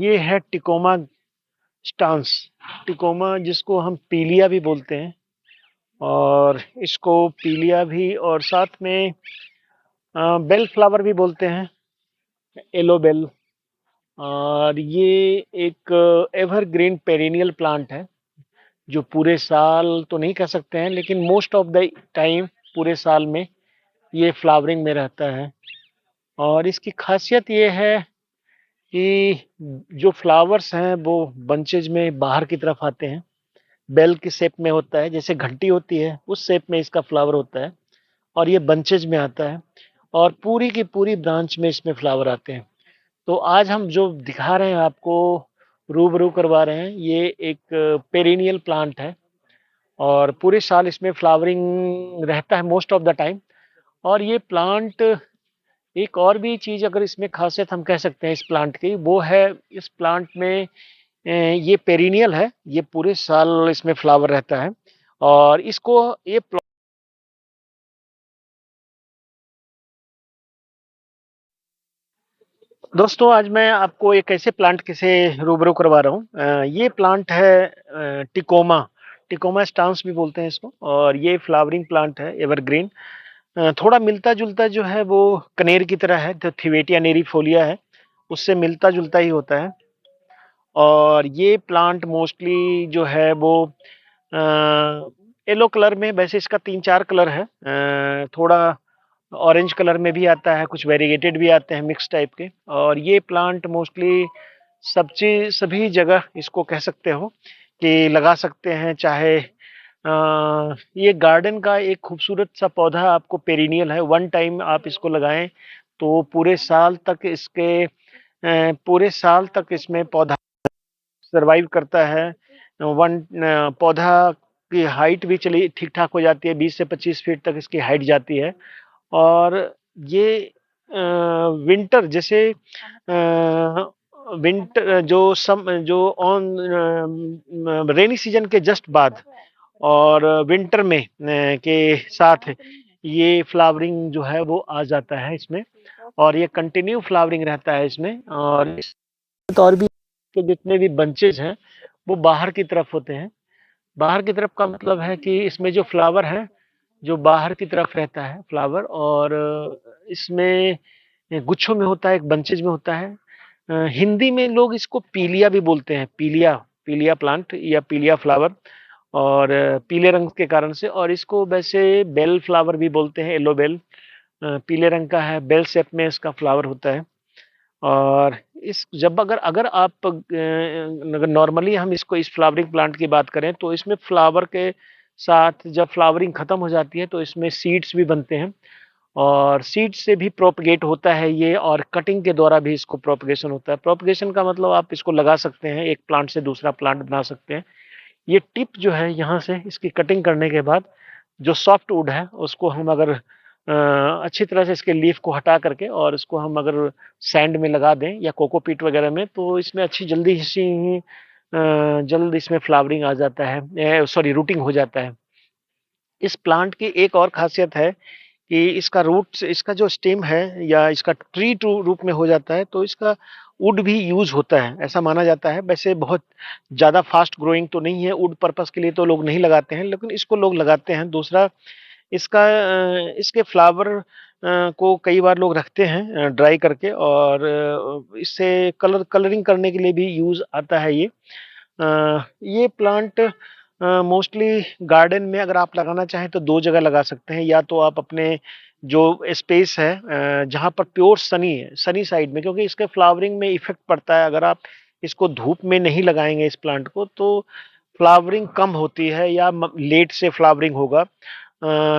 ये है tecoma stance. Tecoma जिसको हम पीलिया भी बोलते हैं, और इसको पीलिया भी और साथ में बेल फ्लावर भी बोलते हैं, येलो बेल। और ये एक एवरग्रीन पेरिनियल प्लांट है, जो पूरे साल तो नहीं कह सकते हैं, लेकिन मोस्ट ऑफ द टाइम पूरे साल में ये फ्लावरिंग में रहता है। और इसकी खासियत ये है कि जो फ्लावर्स हैं वो बंचेज में बाहर की तरफ आते हैं। बेल की शेप में होता है, जैसे घंटी होती है उस शेप में इसका फ्लावर होता है, और ये बंचेज में आता है, और पूरी की पूरी ब्रांच में इसमें फ्लावर आते हैं। तो आज हम जो दिखा रहे हैं आपको, रूबरू करवा रहे हैं, ये एक पेरिनियल प्लांट है, और पूरे साल इसमें फ्लावरिंग रहता है मोस्ट ऑफ द टाइम। और ये प्लांट, एक और भी चीज अगर इसमें खासियत हम कह सकते हैं इस प्लांट की, वो है इस प्लांट में ये पेरिनियल है, ये पूरे साल इसमें फ्लावर रहता है। और इसको ये दोस्तों, आज मैं आपको एक ऐसे प्लांट के से रूबरू करवा रहा हूँ। ये प्लांट है टिकोमा। टिकोमा स्टांस भी बोलते हैं इसको, और ये फ्लावरिंग प्लांट है, एवरग्रीन। थोड़ा मिलता जुलता जो है वो कनेर की तरह है, जो थिवेटिया नेरीफोलिया है उससे मिलता जुलता ही होता है। और ये प्लांट मोस्टली जो है वो येलो कलर में, वैसे इसका तीन चार कलर है, थोड़ा ऑरेंज कलर में भी आता है, कुछ वेरीगेटेड भी आते हैं मिक्स टाइप के। और ये प्लांट मोस्टली सभी जगह इसको कह सकते हो कि लगा सकते हैं। चाहे ये गार्डन का एक खूबसूरत सा पौधा आपको पेरिनियल है, वन टाइम आप इसको लगाएं तो पूरे साल तक इसमें पौधा सरवाइव करता है। वन पौधा की हाइट भी चली ठीक ठाक हो जाती है, 20 से 25 फीट तक इसकी हाइट जाती है। और ये विंटर जैसे विंटर जो ऑन रेनी सीजन के जस्ट बाद, और विंटर में के साथ ये फ्लावरिंग जो है वो आ जाता है इसमें, और ये कंटिन्यू फ्लावरिंग रहता है इसमें। और भी के जितने भी बंचेज हैं वो बाहर की तरफ होते हैं। बाहर की तरफ का मतलब है कि इसमें जो फ्लावर है, जो बाहर की तरफ रहता है फ्लावर, और इसमें गुच्छों में होता है, एक बंचेज में होता है। हिंदी में लोग इसको पीलिया भी बोलते हैं, पीलिया, पीलिया प्लांट या पीलिया फ्लावर, और पीले रंग के कारण से। और इसको वैसे बेल फ्लावर भी बोलते हैं, येलो बेल। पीले रंग का है, बेल शेप में इसका फ्लावर होता है। और इस जब अगर अगर आप अगर नॉर्मली हम इसको इस फ्लावरिंग प्लांट की बात करें तो इसमें फ्लावर के साथ जब फ्लावरिंग खत्म हो जाती है तो इसमें सीड्स भी बनते हैं, और सीड से भी प्रोपगेट होता है ये, और कटिंग के द्वारा भी इसको प्रोपगेशन होता है। प्रोपगेशन का मतलब आप इसको लगा सकते हैं, एक प्लांट से दूसरा प्लांट बना सकते हैं। ये टिप जो है यहाँ से इसकी कटिंग करने के बाद जो सॉफ्ट वुड है उसको हम अगर अच्छी तरह से इसके लीफ को हटा करके, और इसको हम अगर सैंड में लगा दें या कोकोपीट वगैरह में, तो इसमें अच्छी जल्द इसमें फ्लावरिंग आ जाता है, सॉरी रूटिंग हो जाता है। इस प्लांट की एक और खासियत है कि इसका रूट, इसका जो स्टेम है या इसका ट्री रूप में हो जाता है, तो इसका वुड भी यूज होता है, ऐसा माना जाता है। वैसे बहुत ज़्यादा फास्ट ग्रोइंग तो नहीं है, वुड पर्पस के लिए तो लोग नहीं लगाते हैं, लेकिन इसको लोग लगाते हैं। दूसरा, इसके फ्लावर को कई बार लोग रखते हैं ड्राई करके, और इससे कलरिंग करने के लिए भी यूज आता है ये। ये प्लांट मोस्टली गार्डन में अगर आप लगाना चाहें तो दो जगह लगा सकते हैं। या तो आप अपने जो स्पेस है जहाँ पर प्योर सनी है, सनी साइड में, क्योंकि इसके फ्लावरिंग में इफेक्ट पड़ता है। अगर आप इसको धूप में नहीं लगाएंगे इस प्लांट को, तो फ्लावरिंग कम होती है या लेट से फ्लावरिंग होगा।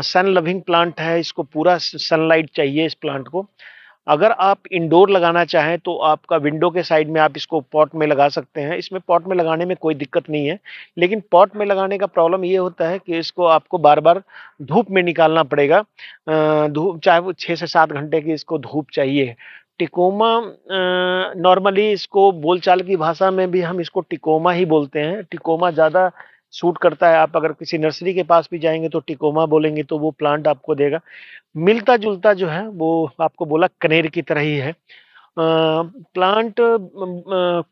सन लविंग प्लांट है, इसको पूरा सनलाइट चाहिए इस प्लांट को। अगर आप इंडोर लगाना चाहें तो आपका विंडो के साइड में आप इसको पॉट में लगा सकते हैं। इसमें पॉट में लगाने में कोई दिक्कत नहीं है, लेकिन पॉट में लगाने का प्रॉब्लम ये होता है कि इसको आपको बार बार धूप में निकालना पड़ेगा। धूप चाहे वो 6 से 7 घंटे की इसको धूप चाहिए। टिकोमा, नॉर्मली इसको बोलचाल की भाषा में भी हम इसको टिकोमा ही बोलते हैं। टिकोमा ज़्यादा सूट करता है। आप अगर किसी नर्सरी के पास भी जाएंगे तो टिकोमा बोलेंगे तो वो प्लांट आपको देगा। मिलता जुलता जो है वो आपको बोला कनेर की तरह ही है। प्लांट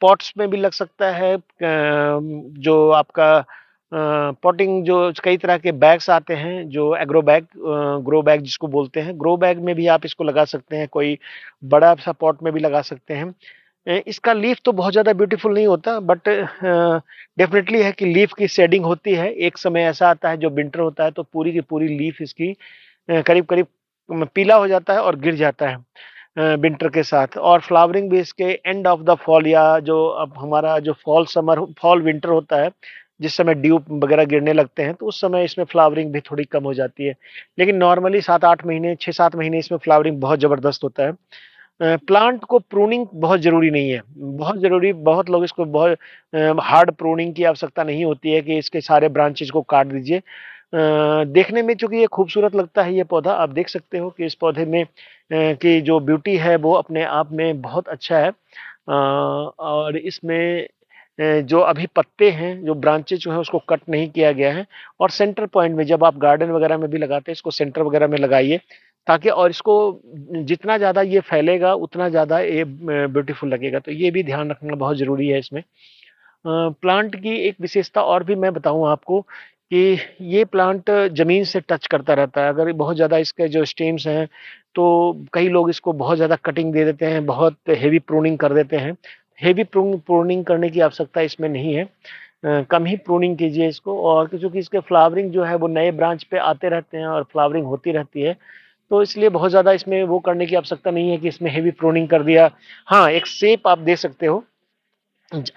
पॉट्स में भी लग सकता है, जो आपका पॉटिंग जो कई तरह के बैग्स आते हैं, जो एग्रो बैग, ग्रो बैग जिसको बोलते हैं, ग्रो बैग में भी आप इसको लगा सकते हैं, कोई बड़ा सा पॉट में भी लगा सकते हैं। इसका लीफ तो बहुत ज़्यादा ब्यूटीफुल नहीं होता, बट डेफिनेटली है कि लीफ की शेडिंग होती है। एक समय ऐसा आता है जो विंटर होता है, तो पूरी की पूरी लीफ इसकी करीब करीब पीला हो जाता है और गिर जाता है विंटर के साथ। और फ्लावरिंग भी इसके एंड ऑफ द फॉल, या जो अब हमारा जो फॉल विंटर होता है, जिस समय ड्यू वगैरह गिरने लगते हैं, तो उस समय इसमें फ्लावरिंग भी थोड़ी कम हो जाती है। लेकिन नॉर्मली 7-8 महीने, 6-7 महीने इसमें फ्लावरिंग बहुत ज़बरदस्त होता है। प्लांट को प्रूनिंग बहुत ज़रूरी नहीं है, बहुत ज़रूरी, बहुत लोग इसको बहुत हार्ड प्रूनिंग की आवश्यकता नहीं होती है कि इसके सारे ब्रांचेज को काट दीजिए। देखने में चूंकि ये खूबसूरत लगता है, ये पौधा आप देख सकते हो कि इस पौधे में की जो ब्यूटी है वो अपने आप में बहुत अच्छा है। और इसमें जो अभी पत्ते हैं, जो ब्रांचेज जो है उसको कट नहीं किया गया है। और सेंटर पॉइंट में जब आप गार्डन वगैरह में भी लगाते हैं, इसको सेंटर वगैरह में लगाइए, ताकि और इसको जितना ज़्यादा ये फैलेगा उतना ज़्यादा ये ब्यूटीफुल लगेगा। तो ये भी ध्यान रखना बहुत ज़रूरी है इसमें। प्लांट की एक विशेषता और भी मैं बताऊं आपको, कि ये प्लांट जमीन से टच करता रहता है। अगर बहुत ज़्यादा इसके जो स्टेम्स हैं, तो कई लोग इसको बहुत ज़्यादा कटिंग दे देते हैं, बहुत हेवी प्रूनिंग कर देते हैं। हेवी प्रूनिंग करने की आवश्यकता इसमें नहीं है। कम ही प्रूनिंग कीजिए इसको। और क्योंकि इसके फ्लावरिंग जो है वो नए ब्रांच पे आते रहते हैं और फ्लावरिंग होती रहती है, तो इसलिए बहुत ज़्यादा इसमें वो करने की आवश्यकता नहीं है कि इसमें हेवी प्रूनिंग कर दिया। हाँ, एक शेप आप दे सकते हो।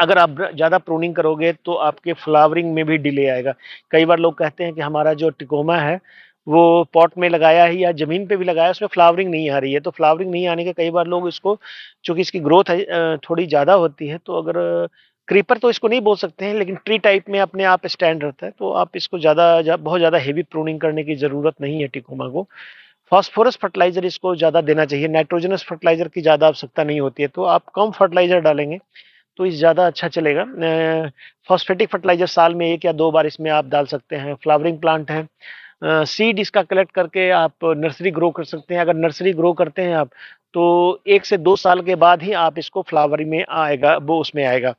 अगर आप ज़्यादा प्रूनिंग करोगे तो आपके फ्लावरिंग में भी डिले आएगा। कई बार लोग कहते हैं कि हमारा जो टिकोमा है, वो पॉट में लगाया है या ज़मीन पे भी लगाया, उसमें फ्लावरिंग नहीं आ रही है। तो फ्लावरिंग नहीं आने के कई बार लोग इसको, चूँकि इसकी ग्रोथ है थोड़ी ज़्यादा होती है, तो अगर क्रीपर तो इसको नहीं बोल सकते हैं, लेकिन ट्री टाइप में अपने आप स्टैंड रहता है, तो आप इसको बहुत ज़्यादा हेवी प्रूनिंग करने की ज़रूरत नहीं है टिकोमा को। फास्फोरस फर्टिलाइज़र इसको ज़्यादा देना चाहिए, नाइट्रोजनस फर्टिलाइज़र की ज़्यादा आवश्यकता नहीं होती है, तो आप कम फर्टिलाइज़र डालेंगे तो ये ज़्यादा अच्छा चलेगा। फॉस्फेटिक फर्टिलाइज़र साल में 1 या 2 बार इसमें आप डाल सकते हैं। फ्लावरिंग प्लांट है, सीड इसका कलेक्ट करके आप नर्सरी ग्रो कर सकते हैं। अगर नर्सरी ग्रो करते हैं आप, तो 1 से 2 साल के बाद ही आप इसको फ्लावरिंग में आएगा, वो उसमें आएगा,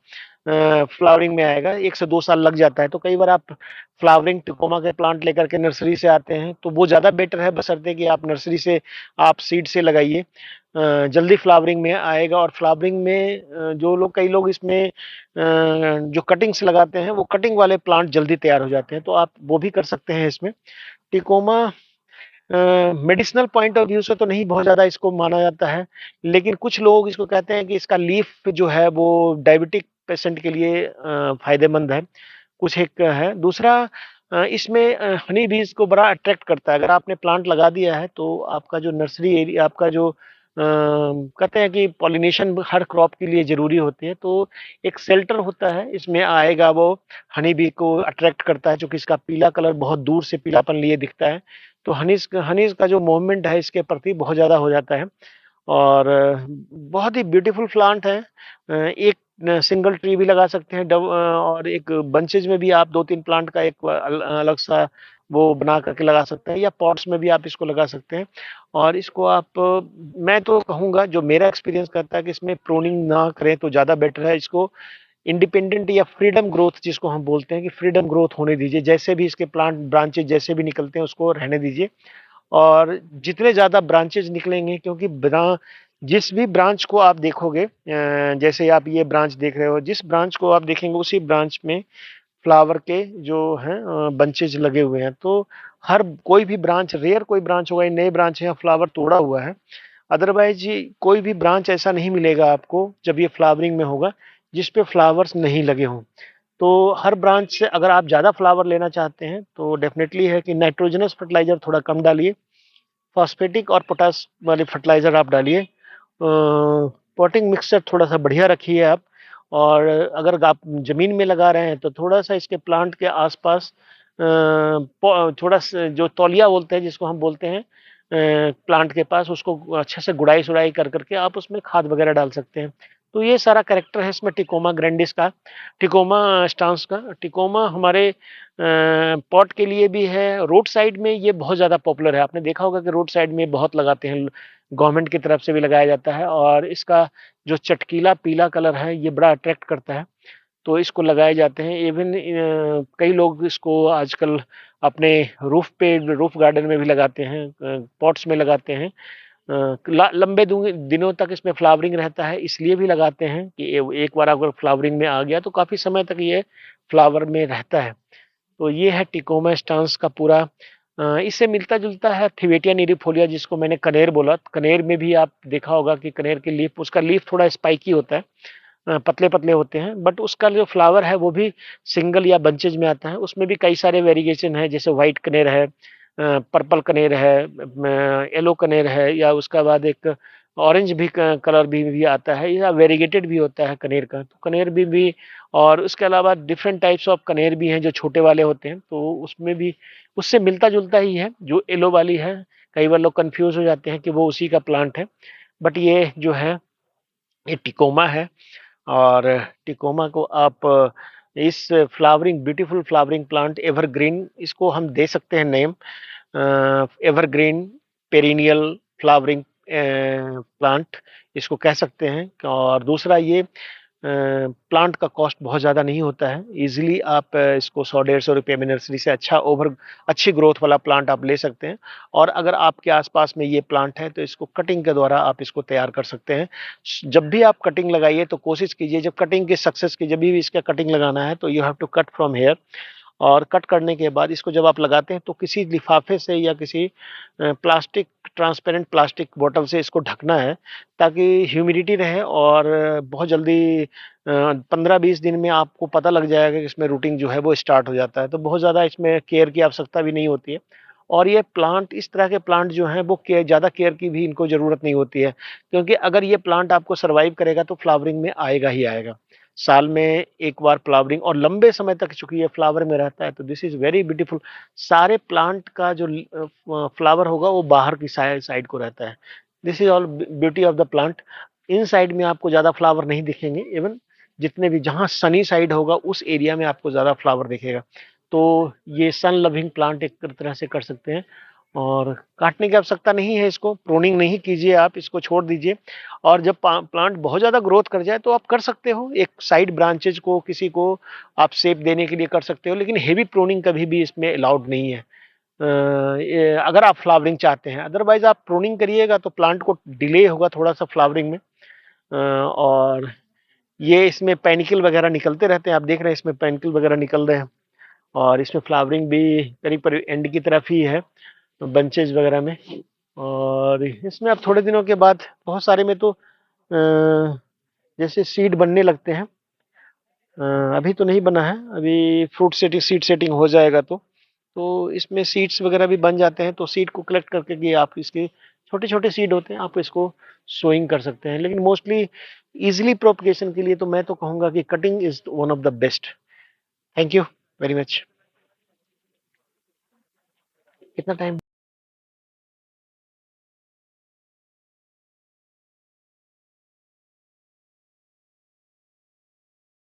फ्लावरिंग में आएगा। 1 से 2 साल लग जाता है। तो कई बार आप फ्लावरिंग टिकोमा के प्लांट लेकर के नर्सरी से आते हैं, तो वो ज़्यादा बेटर है, बशर्ते कि आप नर्सरी से, आप सीड से लगाइए। जल्दी फ्लावरिंग में आएगा। और फ्लावरिंग में जो लोग, कई लोग इसमें जो कटिंग से लगाते हैं, वो कटिंग वाले प्लांट जल्दी तैयार हो जाते हैं, तो आप वो भी कर सकते हैं इसमें। Tecoma medicinal point of view से तो नहीं बहुत ज़्यादा इसको माना जाता है, लेकिन कुछ लोग इसको कहते हैं कि इसका लीफ जो है वो डायबिटिक पेशेंट के लिए फ़ायदेमंद है। कुछ एक है। दूसरा, इसमें हनी बीज़ को बड़ा अट्रैक्ट करता है। अगर आपने प्लांट लगा दिया है, तो आपका जो नर्सरी एरिया, आपका जो कहते हैं कि पॉलिनेशन हर क्रॉप के लिए ज़रूरी होती है, तो एक शेल्टर होता है, इसमें आएगा वो, हनी बी को अट्रैक्ट करता है, चूँकि इसका पीला कलर बहुत दूर से पीलापन लिए दिखता है। तो हनीज़ का जो मूवमेंट है इसके प्रति बहुत ज़्यादा हो जाता है। और बहुत ही ब्यूटीफुल प्लांट है। एक सिंगल ट्री भी लगा सकते हैं, और एक बंचेज में भी आप 2-3 प्लांट का एक अलग सा वो बना करके लगा सकते हैं, या पॉट्स में भी आप इसको लगा सकते हैं। और इसको आप, मैं तो कहूँगा, जो मेरा एक्सपीरियंस कहता है कि इसमें प्रूनिंग ना करें तो ज़्यादा बेटर है। इसको इंडिपेंडेंट या फ्रीडम ग्रोथ जिसको हम बोलते हैं, कि फ्रीडम ग्रोथ होने दीजिए। जैसे भी इसके प्लांट ब्रांचेज जैसे भी निकलते हैं, उसको रहने दीजिए। और जितने ज़्यादा ब्रांचेज निकलेंगे, क्योंकि जिस भी ब्रांच को आप देखोगे, जैसे आप ये ब्रांच देख रहे हो, जिस ब्रांच को आप देखेंगे उसी ब्रांच में फ्लावर के जो हैं बंचेज लगे हुए हैं। तो हर कोई भी ब्रांच, रेयर कोई ब्रांच होगा, ये नए ब्रांच है, फ्लावर तोड़ा हुआ है। अदरवाइज कोई भी ब्रांच ऐसा नहीं मिलेगा आपको जब ये फ्लावरिंग में होगा जिस पे फ्लावर्स नहीं लगे हों। तो हर ब्रांच से अगर आप ज़्यादा फ्लावर लेना चाहते हैं, तो डेफिनेटली है कि नाइट्रोजनस फर्टिलाइज़र थोड़ा कम डालिए, फॉस्फेटिक और पोटास वाले फर्टिलाइज़र आप डालिए। पॉटिंग मिक्सचर थोड़ा-सा बढ़िया रखिए आप। और अगर आप ज़मीन में लगा रहे हैं, तो थोड़ा-सा इसके प्लांट के आस-पास थोड़ा-सा जो तौलिया बोलते हैं, जिसको हम बोलते हैं, प्लांट के पास, उसको अच्छे से गुड़ाई-सुड़ाई कर के आप उसमें खाद वगैरह डाल सकते हैं। तो ये सारा कैरेक्टर है इसमें टिकोमा ग्रैंडिस का, टिकोमा स्टांस का। टिकोमा हमारे पॉट के लिए भी है, रोड साइड में ये बहुत ज़्यादा पॉपुलर है। आपने देखा होगा कि रोड साइड में बहुत लगाते हैं, गवर्नमेंट की तरफ से भी लगाया जाता है, और इसका जो चटकीला पीला कलर है ये बड़ा अट्रैक्ट करता है, तो इसको लगाए जाते हैं। इवन कई लोग इसको आजकल अपने रूफ पे, रूफ गार्डन में भी लगाते हैं, पॉट्स में लगाते हैं। लंबे दिनों तक इसमें फ्लावरिंग रहता है, इसलिए भी लगाते हैं कि एक बार अगर फ्लावरिंग में आ गया तो काफ़ी समय तक ये फ्लावर में रहता है। तो ये है टिकोमा स्टांस का पूरा। इससे मिलता जुलता है थिवेटिया निरिफोलिया, जिसको मैंने कनेर बोला। कनेर में भी आप देखा होगा कि कनेर की लीफ, उसका लीफ थोड़ा स्पाइकी होता है, पतले पतले होते हैं, बट उसका जो फ्लावर है वो भी सिंगल या बंचेज में आता है। उसमें भी कई सारे वेरिएशन है, जैसे व्हाइट कनेर है, पर्पल कनेर है, येलो कनेर है, या उसका बाद एक ऑरेंज भी कलर भी आता है, या वेरीगेटेड भी होता है कनेर का। तो कनेर भी और उसके अलावा डिफरेंट टाइप्स ऑफ कनेर भी हैं जो छोटे वाले होते हैं, तो उसमें भी उससे मिलता जुलता ही है। जो येलो वाली है, कई बार लोग कंफ्यूज हो जाते हैं कि वो उसी का प्लांट है, बट ये जो है ये टिकोमा है। और टिकोमा को आप इस flowering, beautiful flowering plant evergreen, इसको हम दे सकते हैं name, evergreen perennial flowering plant इसको कह सकते हैं। और दूसरा, ये प्लांट का कॉस्ट बहुत ज़्यादा नहीं होता है, इजीली आप इसको 100-150 रुपये में नर्सरी से अच्छी ग्रोथ वाला प्लांट आप ले सकते हैं। और अगर आपके आसपास में ये प्लांट है तो इसको कटिंग के द्वारा आप इसको तैयार कर सकते हैं। जब भी आप कटिंग लगाइए तो कोशिश कीजिए, जब कटिंग की सक्सेस की, जब भी इसका कटिंग लगाना है तो you have to cut from here, और कट करने के बाद इसको जब आप लगाते हैं तो किसी लिफाफे से या किसी प्लास्टिक, ट्रांसपेरेंट प्लास्टिक बोतल से इसको ढकना है, ताकि ह्यूमिडिटी रहे। और बहुत जल्दी 15-20 दिन में आपको पता लग जाएगा कि इसमें रूटिंग जो है वो स्टार्ट हो जाता है, तो बहुत ज़्यादा इसमें केयर की आवश्यकता भी नहीं होती है। और ये प्लांट, इस तरह के प्लांट जो हैं वो ज़्यादा केयर की भी इनको ज़रूरत नहीं होती है, क्योंकि अगर ये प्लांट आपको सर्वाइव करेगा तो फ्लावरिंग में आएगा ही आएगा। साल में एक बार फ्लावरिंग, और लंबे समय तक चूंकि ये फ्लावर में रहता है, तो दिस इज वेरी ब्यूटीफुल। सारे प्लांट का जो फ्लावर होगा वो बाहर की साइड को रहता है। This is all beauty of the plant. In side में आपको ज्यादा फ्लावर नहीं दिखेंगे, इवन जितने भी जहां सनी साइड होगा उस एरिया में आपको ज्यादा फ्लावर दिखेगा। तो ये सन लविंग प्लांट एक तरह से कर सकते हैं, और काटने की आवश्यकता नहीं है, इसको प्रूनिंग नहीं कीजिए, आप इसको छोड़ दीजिए। और जब प्लांट बहुत ज़्यादा ग्रोथ कर जाए तो आप कर सकते हो, एक साइड ब्रांचेज को किसी को आप शेप देने के लिए कर सकते हो, लेकिन हेवी प्रूनिंग कभी भी इसमें अलाउड नहीं है, अगर आप फ्लावरिंग चाहते हैं। अदरवाइज आप प्रूनिंग करिएगा तो प्लांट को डिले होगा थोड़ा सा फ्लावरिंग में। और ये इसमें पेनिकल वगैरह निकलते रहते हैं, आप देख रहे हैं इसमें पेनिकल वगैरह निकल रहे हैं। और इसमें फ्लावरिंग भी करीब करीब एंड की तरफ ही है, बंचेज वगैरह में। और इसमें अब थोड़े दिनों के बाद बहुत सारे में तो जैसे सीड बनने लगते हैं। अभी तो नहीं बना है, अभी फ्रूट सेटिंग, सीड सेटिंग हो जाएगा तो इसमें सीड्स वगैरह भी बन जाते हैं। तो सीड को कलेक्ट करके कि आप इसके छोटे छोटे सीड होते हैं, आप इसको सोइंग कर सकते हैं। लेकिन मोस्टली इजीली प्रोपगेशन के लिए तो मैं तो कहूँगा कि cutting is one of the best. Thank you very much. कितना टाइम